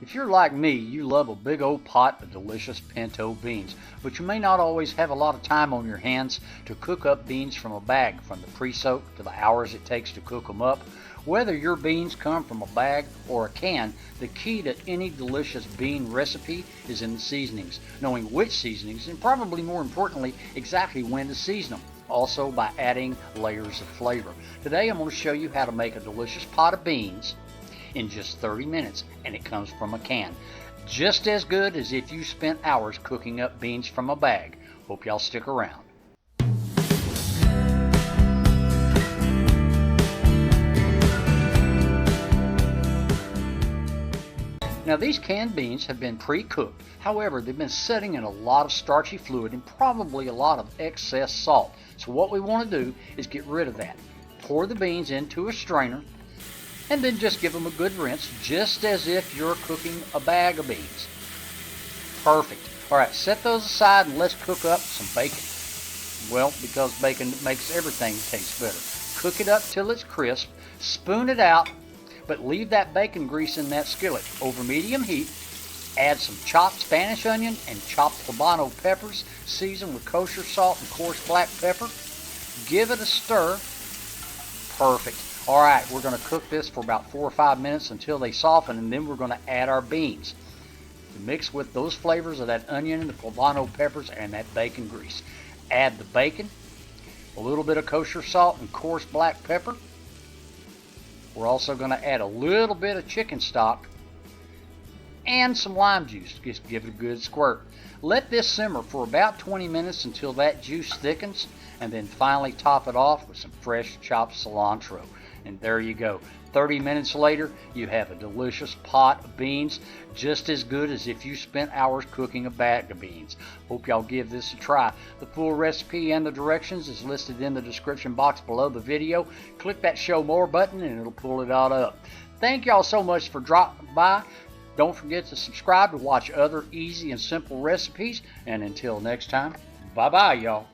If you're like me, you love a big old pot of delicious pinto beans, but you may not always have a lot of time on your hands to cook up beans from a bag, from the pre-soak to the hours it takes to cook them up. Whether your beans come from a bag or a can, the key to any delicious bean recipe is in the seasonings, knowing which seasonings, and probably more importantly, exactly when to season them. Also by adding layers of flavor. Today I'm going to show you how to make a delicious pot of beans in just 30 minutes, and it comes from a can. Just as good as if you spent hours cooking up beans from a bag. Hope y'all stick around. Now these canned beans have been pre-cooked. However, they've been sitting in a lot of starchy fluid and probably a lot of excess salt. So what we want to do is get rid of that. Pour the beans into a strainer and then just give them a good rinse, just as if you're cooking a bag of beans. Perfect. Alright, set those aside and let's cook up some bacon. Well, because bacon makes everything taste better. Cook it up till it's crisp, spoon it out, but leave that bacon grease in that skillet over medium heat. Add some chopped Spanish onion and chopped poblano peppers, seasoned with kosher salt and coarse black pepper. Give it a stir. Perfect. Alright, we're going to cook this for about 4 or 5 minutes until they soften, and then we're going to add our beans to mix with those flavors of that onion and the poblano peppers and that bacon grease. Add the bacon, a little bit of kosher salt and coarse black pepper. We're also going to add a little bit of chicken stock and some lime juice. Just give it a good squirt. Let this simmer for about 20 minutes until that juice thickens, and then finally top it off with some fresh chopped cilantro. And there you go. 30 minutes later, you have a delicious pot of beans, just as good as if you spent hours cooking a bag of beans. Hope y'all give this a try. The full recipe and the directions is listed in the description box below the video. Click that show more button and it'll pull it all up. Thank y'all so much for dropping by. Don't forget to subscribe to watch other easy and simple recipes. And until next time, bye-bye, y'all.